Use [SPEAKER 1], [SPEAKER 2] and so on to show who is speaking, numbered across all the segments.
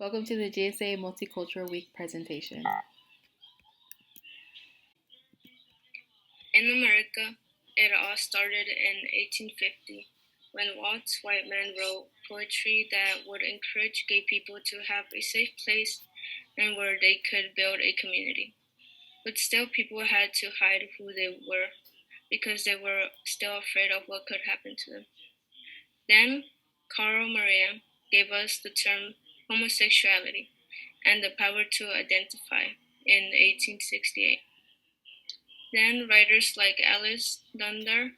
[SPEAKER 1] Welcome to the GSA Multicultural Week presentation.
[SPEAKER 2] In America, it all started in 1850 when Walt's white men wrote poetry that would encourage gay people to have a safe place and where they could build a community. But still, people had to hide who they were because they were still afraid of what could happen to them. Then, Carl Maria gave us the term homosexuality and the power to identify in 1868. Then writers like Alice Dunbar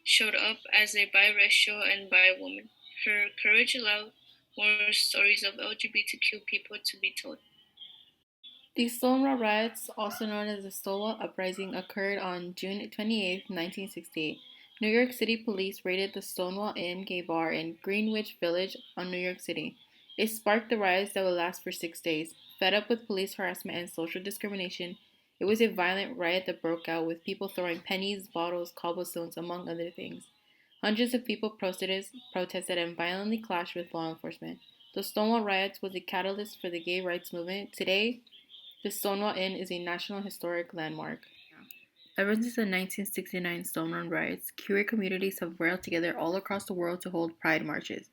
[SPEAKER 2] showed up as a biracial and bi woman. Her courage allowed more stories of LGBTQ people to be told.
[SPEAKER 1] The Stonewall Riots, also known as the Stonewall Uprising, occurred on June 28, 1968. New York City police raided the Stonewall Inn gay bar in Greenwich Village on New York City. It sparked the riots that would last for 6 days. Fed up with police harassment and social discrimination, it was a violent riot that broke out with people throwing pennies, bottles, cobblestones, among other things. Hundreds of people protested and violently clashed with law enforcement. The Stonewall Riots was a catalyst for the gay rights movement. Today, the Stonewall Inn is a National Historic Landmark. Ever since the 1969 Stonewall Riots, queer communities have rallied together all across the world to hold pride marches.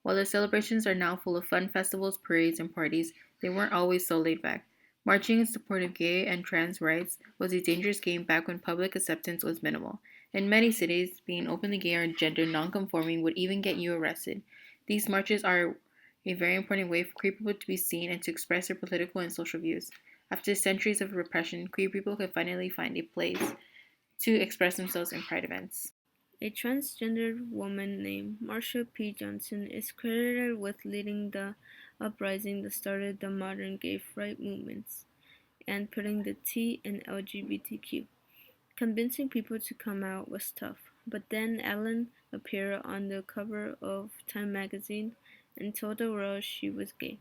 [SPEAKER 1] While the celebrations are now full of fun festivals, parades, and parties, they weren't always so laid back. Marching in support of gay and trans rights was a dangerous game back when public acceptance was minimal. In many cities, being openly gay or gender nonconforming would even get you arrested. These marches are a very important way for queer people to be seen and to express their political and social views. After centuries of repression, queer people could finally find a place to express themselves in pride events.
[SPEAKER 2] A transgendered woman named Marsha P. Johnson is credited with leading the uprising that started the modern gay rights movements and putting the T in LGBTQ. Convincing people to come out was tough, but then Ellen appeared on the cover of Time magazine and told the world she was gay,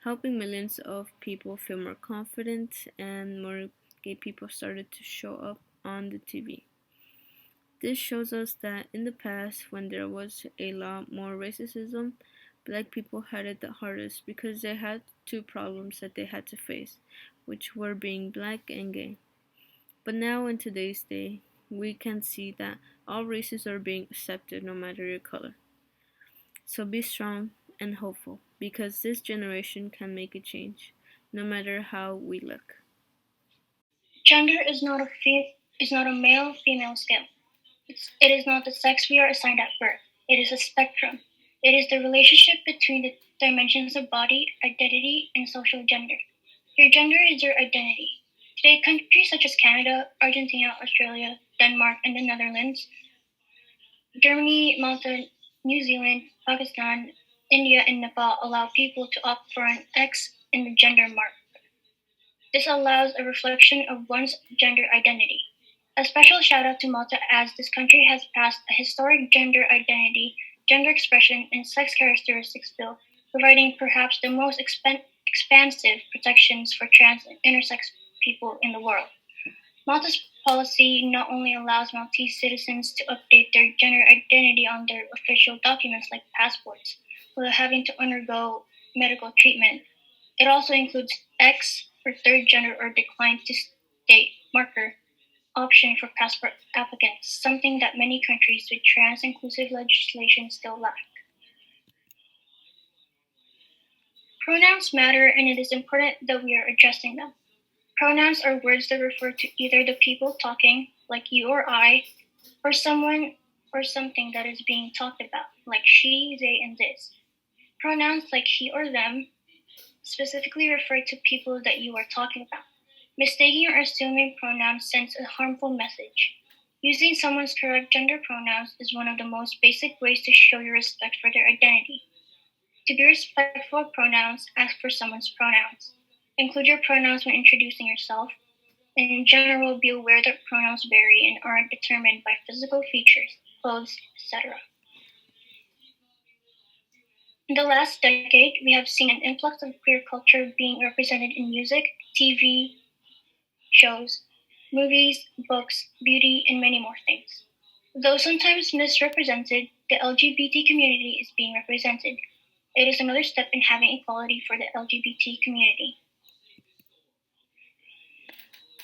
[SPEAKER 2] helping millions of people feel more confident, and more gay people started to show up on the TV. This shows us that in the past, when there was a lot more racism, black people had it the hardest because they had two problems that they had to face, which were being black and gay. But now, in today's day, we can see that all races are being accepted no matter your color. So be strong and hopeful because this generation can make a change, no matter how we look.
[SPEAKER 3] Gender is not a male-female scale. It is not the sex we are assigned at birth. It is a spectrum. It is the relationship between the dimensions of body, identity, and social gender. Your gender is your identity. Today, countries such as Canada, Argentina, Australia, Denmark, and the Netherlands, Germany, Malta, New Zealand, Pakistan, India, and Nepal allow people to opt for an X in the gender mark. This allows a reflection of one's gender identity. A special shout out to Malta as this country has passed a historic gender identity, gender expression, and sex characteristics bill, providing perhaps the most expansive protections for trans and intersex people in the world. Malta's policy not only allows Maltese citizens to update their gender identity on their official documents like passports without having to undergo medical treatment, it also includes X for third gender or decline to state marker option for passport applicants, something that many countries with trans-inclusive legislation still lack. Pronouns matter, and it is important that we are addressing them. Pronouns are words that refer to either the people talking, like you or I, or someone or something that is being talked about, like she, they, and this. Pronouns like he or them specifically refer to people that you are talking about. Mistaking or assuming pronouns sends a harmful message. Using someone's correct gender pronouns is one of the most basic ways to show your respect for their identity. To be respectful of pronouns, ask for someone's pronouns. Include your pronouns when introducing yourself, and in general, be aware that pronouns vary and aren't determined by physical features, clothes, etc. In the last decade, we have seen an influx of queer culture being represented in music, TV, shows, movies, books, beauty, and many more things. Though sometimes misrepresented, the LGBT community is being represented. It is another step in having equality for the LGBT community.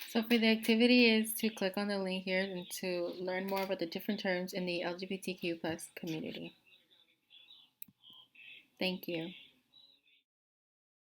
[SPEAKER 1] So for the activity is to click on the link here and to learn more about the different terms in the LGBTQ plus community. Thank you.